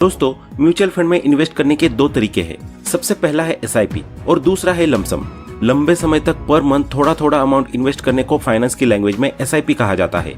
दोस्तों, mutual fund में invest करने के दो तरीके हैं। सबसे पहला है एसआईपी और दूसरा है लमसम। लंबे समय तक पर मंथ थोड़ा थोड़ा अमाउंट इन्वेस्ट करने को फाइनेंस की लैंग्वेज में एसआईपी कहा जाता है।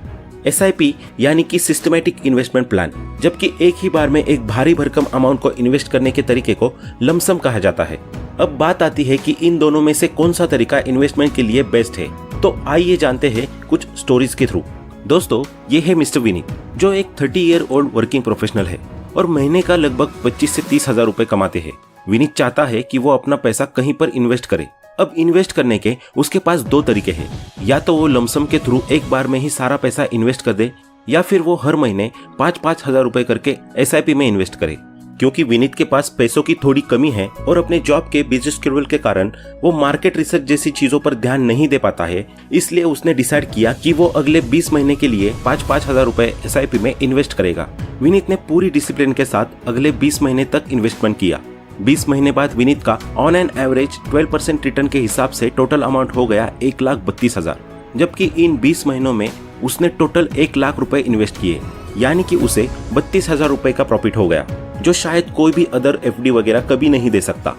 एसआईपी यानी कि सिस्टमैटिक इन्वेस्टमेंट प्लान, जबकि एक ही बार में एक भारी भरकम अमाउंट को इन्वेस्ट करने के तरीके को लमसम कहा जाता है। अब बात आती है कि इन दोनों में से कौन सा तरीका इन्वेस्टमेंट के लिए बेस्ट है। तो आइए जानते हैं कुछ स्टोरीज के थ्रू। दोस्तों, ये है मिस्टर विनीत, जो एक 30 ईयर ओल्ड वर्किंग प्रोफेशनल है और महीने का लगभग 25 से 30 हजार रुपए कमाते हैं। विनीत चाहता है कि वो अपना पैसा कहीं पर इन्वेस्ट करे। अब इन्वेस्ट करने के उसके पास दो तरीके हैं। या तो वो लमसम के थ्रू एक बार में ही सारा पैसा इन्वेस्ट कर दे, या फिर वो हर महीने 5-5 हजार रुपए करके एसआईपी में इन्वेस्ट करे। क्योंकि विनीत के पास पैसों की थोड़ी कमी है और अपने जॉब के बिजी शेड्यूल के कारण वो मार्केट रिसर्च जैसी चीजों पर ध्यान नहीं दे पाता है, इसलिए उसने डिसाइड किया कि वो अगले 20 महीने के लिए 5-5 हजार रुपए एसआईपी में इन्वेस्ट करेगा। विनीत ने पूरी डिसिप्लिन के साथ अगले 20 महीने तक इन्वेस्टमेंट किया। 20 महीने बाद विनीत का ऑन एन एवरेज 12% रिटर्न के हिसाब से टोटल अमाउंट हो गया 1,32,000, जबकि इन 20 महीनों में उसने टोटल 1 लाख रुपए इन्वेस्ट किए, यानी कि उसे 32,000 रुपए का प्रॉफिट हो गया, जो शायद कोई भी अदर एफडी वगैरह कभी नहीं दे सकता।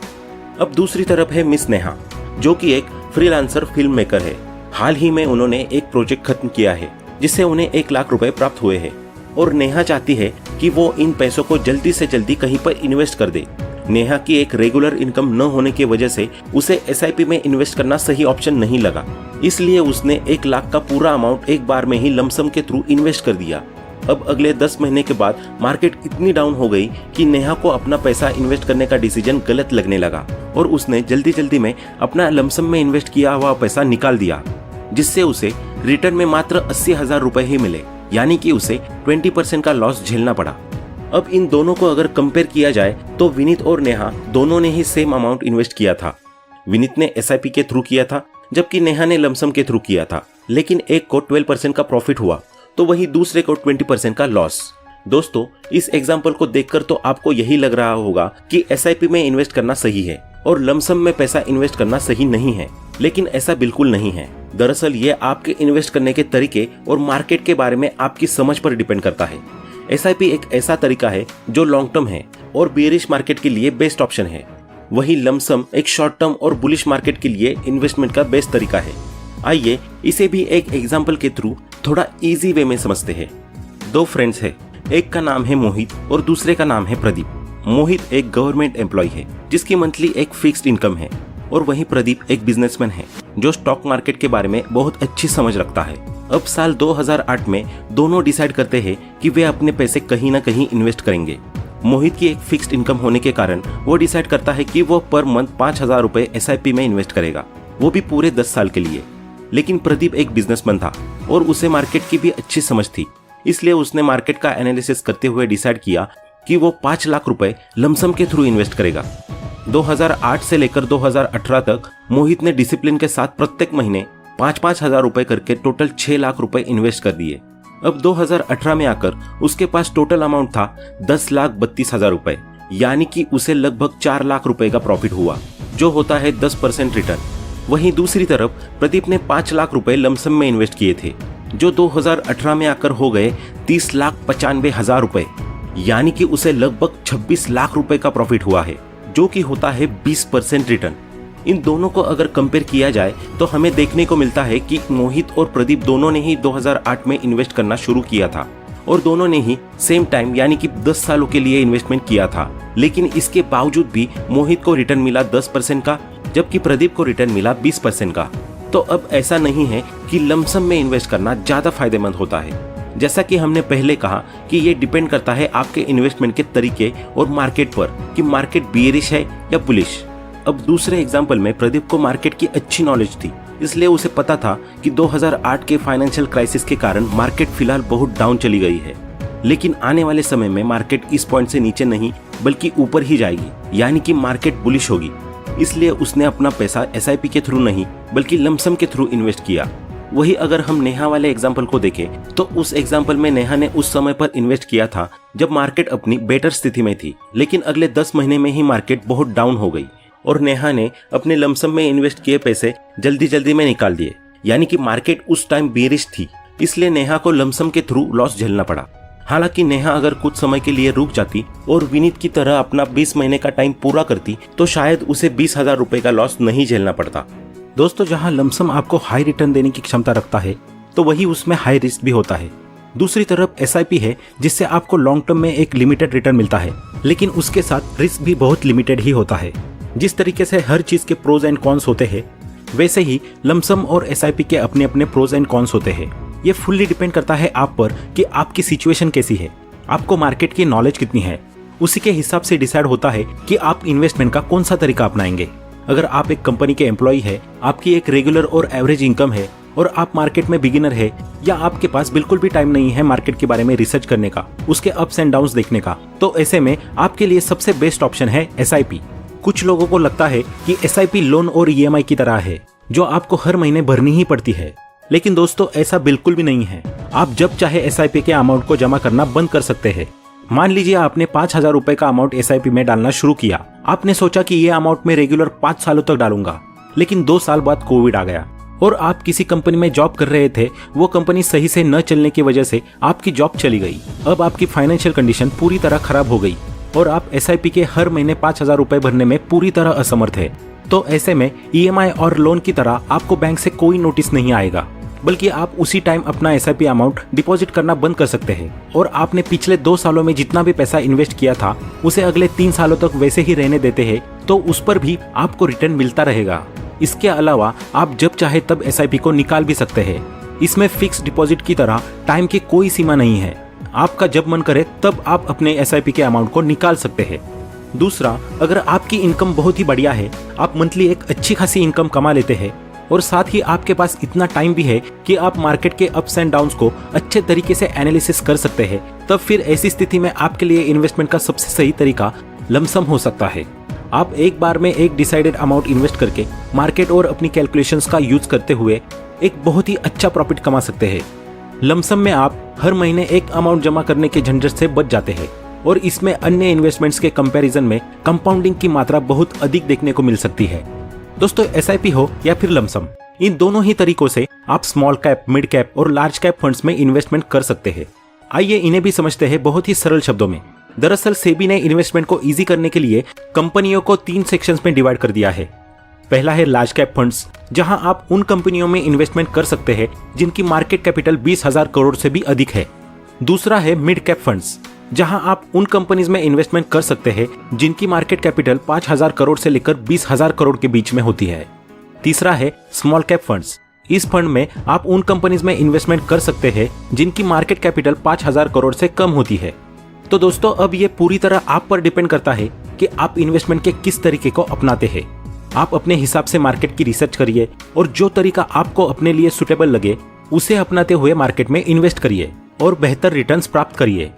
अब दूसरी तरफ है मिस नेहा, जो कि एक फ्रीलांसर फिल्म मेकर है। हाल ही में उन्होंने एक प्रोजेक्ट खत्म किया है जिससे उन्हें 1 लाख रुपए प्राप्त हुए हैं और नेहा चाहती है कि वो इन पैसों को जल्दी से जल्दी कहीं पर इन्वेस्ट कर दे। नेहा की एक रेगुलर इनकम न होने की वजह से उसे एसआईपी में इन्वेस्ट करना सही ऑप्शन नहीं लगा, इसलिए उसने 1 लाख का पूरा अमाउंट एक बार में ही लमसम के थ्रू इन्वेस्ट कर दिया। अब अगले 10 महीने के बाद मार्केट इतनी डाउन हो गई कि नेहा को अपना पैसा इन्वेस्ट करने का डिसीजन गलत लगने लगा और उसने जल्दी जल्दी में अपना लमसम में इन्वेस्ट किया हुआ पैसा निकाल दिया, जिससे उसे रिटर्न में मात्र 80,000 रुपए ही मिले, यानी कि उसे 20% का लॉस झेलना पड़ा। अब इन दोनों को अगर कंपेयर किया जाए तो विनीत और नेहा दोनों ने ही सेम अमाउंट इन्वेस्ट किया था। विनीत ने एसआईपी के थ्रू किया था, जबकि नेहा ने लमसम के थ्रू किया था, लेकिन एक को 12% का प्रॉफिट हुआ तो वही दूसरे को 20% का लॉस। दोस्तों, इस एग्जाम्पल को देखकर तो आपको यही लग रहा होगा कि एसआईपी में इन्वेस्ट करना सही है और लमसम में पैसा इन्वेस्ट करना सही नहीं है, लेकिन ऐसा बिल्कुल नहीं है। दरअसल ये आपके इन्वेस्ट करने के तरीके और मार्केट के बारे में आपकी समझ पर डिपेंड करता है। एसआईपी एक ऐसा तरीका है जो लॉन्ग टर्म है और बेरिश मार्केट के लिए बेस्ट ऑप्शन है। वही लमसम एक शॉर्ट टर्म और बुलिश मार्केट के लिए इन्वेस्टमेंट का बेस्ट तरीका है। आइए इसे भी एक एग्जाम्पल के थ्रू थोड़ा इजी वे में समझते हैं। दो फ्रेंड्स हैं, एक का नाम है मोहित और दूसरे का नाम है प्रदीप। मोहित एक गवर्नमेंट एम्प्लॉय है जिसकी मंथली एक फिक्स्ड इनकम है, और वहीं प्रदीप एक बिजनेसमैन है जो स्टॉक मार्केट के बारे में बहुत अच्छी समझ रखता है। अब साल 2008 में दोनों डिसाइड करते हैं कि वे अपने पैसे कहीं ना कहीं इन्वेस्ट करेंगे। मोहित की एक फिक्स्ड इनकम होने के कारण वो डिसाइड करता है कि वो पर मंथ 5,000 रुपए एसआईपी में इन्वेस्ट करेगा, वो भी पूरे 10 साल के लिए। लेकिन प्रदीप एक बिजनेसमैन था और उसे मार्केट की भी अच्छी समझ थी, इसलिए उसने मार्केट का एनालिसिस करते हुए डिसाइड किया कि वो 5 लाख रुपए लमसम के थ्रू इन्वेस्ट करेगा। 2008 से लेकर 2018 तक मोहित ने डिसिप्लिन के साथ प्रत्येक महीने 5-5 हजार रुपए करके टोटल 6 लाख रुपए इन्वेस्ट कर दिए। अब 2018 में आकर उसके पास टोटल अमाउंट था 10,32,000 रुपए, यानी कि उसे लगभग 4 लाख रुपए का प्रॉफिट हुआ, जो होता है 10% रिटर्न। वहीं दूसरी तरफ प्रदीप ने 5 लाख रुपए लमसम में इन्वेस्ट किए थे, जो 2018 में आकर हो गए 30,95,000 रुपए, यानी कि उसे लगभग 26 लाख रुपए का प्रॉफिट हुआ है, जो कि होता है 20% रिटर्न। इन दोनों को अगर कंपेयर किया जाए तो हमें देखने को मिलता है कि मोहित और प्रदीप दोनों ने ही 2008 में इन्वेस्ट करना शुरू किया था और दोनों ने ही सेम टाइम यानी कि 10 सालों के लिए इन्वेस्टमेंट किया था, लेकिन इसके बावजूद भी मोहित को रिटर्न मिला 10% का, जबकि प्रदीप को रिटर्न मिला 20% का। तो अब ऐसा नहीं है कि लमसम में इन्वेस्ट करना ज्यादा फायदेमंद होता है। जैसा कि हमने पहले कहा कि ये डिपेंड करता है आपके इन्वेस्टमेंट के तरीके और मार्केट पर कि मार्केट बेयरिश है या बुलिश। अब दूसरे एग्जाम्पल में प्रदीप को मार्केट की अच्छी नॉलेज थी, इसलिए उसे पता था कि 2008 के फाइनेंशियल क्राइसिस के कारण मार्केट फिलहाल बहुत डाउन चली गई है, लेकिन आने वाले समय में मार्केट इस पॉइंट से नीचे नहीं बल्कि ऊपर ही जाएगी, यानी कि मार्केट बुलिश होगी। इसलिए उसने अपना पैसा एसआईपी के थ्रू नहीं बल्कि लमसम के थ्रू इन्वेस्ट किया। वही अगर हम नेहा वाले एग्जाम्पल को देखें तो उस एग्जाम्पल में नेहा ने उस समय पर इन्वेस्ट किया था जब मार्केट अपनी बेटर स्थिति में थी, लेकिन अगले 10 महीने में ही मार्केट बहुत डाउन हो गई और नेहा ने अपने लमसम में इन्वेस्ट किए पैसे जल्दी जल्दी में निकाल दिए, यानी कि मार्केट उस टाइम बेरिश थी, इसलिए नेहा को लमसम के थ्रू लॉस झेलना पड़ा। हालांकि नेहा अगर कुछ समय के लिए रुक जाती और विनीत की तरह अपना 20 महीने का टाइम पूरा करती तो शायद उसे 20,000 रुपए का लॉस नहीं झेलना पड़ता। दोस्तों, जहां लमसम आपको हाई रिटर्न देने की क्षमता रखता है तो वही उसमें हाई रिस्क भी होता है। दूसरी तरफ एसआईपी है जिससे आपको लॉन्ग टर्म में एक लिमिटेड रिटर्न मिलता है, लेकिन उसके साथ रिस्क भी बहुत लिमिटेड ही होता है। जिस तरीके से हर चीज के प्रोज एंड कॉन्स होते हैं, वैसे ही लमसम और एसआईपी के अपने अपने प्रोज एंड कॉन्स होते हैं। ये फुल्ली डिपेंड करता है आप पर कि आपकी सिचुएशन कैसी है, आपको मार्केट की नॉलेज कितनी है। उसी के हिसाब से डिसाइड होता है कि आप इन्वेस्टमेंट का कौन सा तरीका अपनाएंगे। अगर आप एक कंपनी के एम्प्लॉय है, आपकी एक रेगुलर और एवरेज इनकम है और आप मार्केट में बिगिनर है, या आपके पास बिल्कुल भी टाइम नहीं है मार्केट के बारे में रिसर्च करने का, उसके अप्स एंड डाउन्स देखने का, तो ऐसे में आपके लिए सबसे बेस्ट ऑप्शन है एसआईपी। कुछ लोगों को लगता है कि एसआईपी लोन और ईएमआई की तरह है जो आपको हर महीने भरनी ही पड़ती है, लेकिन दोस्तों ऐसा बिल्कुल भी नहीं है। आप जब चाहे एसआईपी के अमाउंट को जमा करना बंद कर सकते हैं। मान लीजिए आपने 5,000 रुपए का अमाउंट एसआईपी में डालना शुरू किया। आपने सोचा कि ये अमाउंट मैं रेगुलर 5 सालों तक डालूंगा, लेकिन 2 साल बाद कोविड आ गया और आप किसी कंपनी में जॉब कर रहे थे। वो कंपनी सही से न चलने की वजह से आपकी जॉब चली गई। अब आपकी फाइनेंशियल कंडीशन पूरी तरह खराब हो गई और आप एसआईपी के हर महीने 5,000 रुपए भरने में पूरी तरह असमर्थ है। तो ऐसे में ईएमआई और लोन की तरह आपको बैंक से कोई नोटिस नहीं आएगा, बल्कि आप उसी टाइम अपना एसआईपी अमाउंट डिपॉजिट करना बंद कर सकते हैं और आपने पिछले 2 सालों में जितना भी पैसा इन्वेस्ट किया था उसे अगले 3 सालों तक वैसे ही रहने देते हैं, तो उस पर भी आपको रिटर्न मिलता रहेगा। इसके अलावा आप जब चाहे तब एसआईपी को निकाल भी सकते हैं। इसमें फिक्स डिपॉजिट की तरह टाइम की कोई सीमा नहीं है। आपका जब मन करे तब आप अपने एसआईपी के अमाउंट को निकाल सकते हैं। दूसरा, अगर आपकी इनकम बहुत ही बढ़िया है, आप मंथली एक अच्छी खासी इनकम कमा लेते हैं और साथ ही आपके पास इतना टाइम भी है कि आप मार्केट के अप्स एंड डाउन्स को अच्छे तरीके से एनालिसिस कर सकते हैं, तब फिर ऐसी स्थिति में आपके लिए इन्वेस्टमेंट का सबसे सही तरीका लमसम हो सकता है। आप एक बार में एक डिसाइडेड अमाउंट इन्वेस्ट करके मार्केट और अपनी कैलकुलेशंस का यूज करते हुए एक बहुत ही अच्छा प्रॉफिट कमा सकते हैं। लमसम में आप हर महीने एक अमाउंट जमा करने के झंझट से बच जाते हैं और इसमें अन्य इन्वेस्टमेंट्स के कंपैरिजन में कंपाउंडिंग की मात्रा बहुत अधिक देखने को मिल सकती है। दोस्तों, एसआईपी हो या फिर लमसम, इन दोनों ही तरीकों से आप स्मॉल कैप, मिड कैप और लार्ज कैप फंड्स में इन्वेस्टमेंट कर सकते हैं। आइए इन्हें भी समझते हैं बहुत ही सरल शब्दों में। दरअसल सेबी ने इन्वेस्टमेंट को इजी करने के लिए कंपनियों को 3 सेक्शंस में डिवाइड कर दिया है। पहला है लार्ज कैप फंड्स, जहां आप उन कंपनियों में इन्वेस्टमेंट कर सकते हैं जिनकी मार्केट कैपिटल 20,000 करोड़ से भी अधिक है। दूसरा है मिड कैप फंड्स, जहां आप उन कंपनीज में इन्वेस्टमेंट कर सकते हैं जिनकी मार्केट कैपिटल 5,000 करोड़ से लेकर 20,000 करोड़ के बीच में होती है। तीसरा है स्मॉल कैप फंड्स। इस फंड में आप उन कंपनीज में इन्वेस्टमेंट कर सकते हैं जिनकी मार्केट कैपिटल 5,000 करोड़ से कम होती है। तो दोस्तों, अब ये पूरी तरह आप पर डिपेंड करता है कि आप इन्वेस्टमेंट के किस तरीके को अपनाते हैं। आप अपने हिसाब से मार्केट की रिसर्च करिए और जो तरीका आपको अपने लिए सुटेबल लगे उसे अपनाते हुए मार्केट में इन्वेस्ट करिए और बेहतर रिटर्न्स प्राप्त करिए।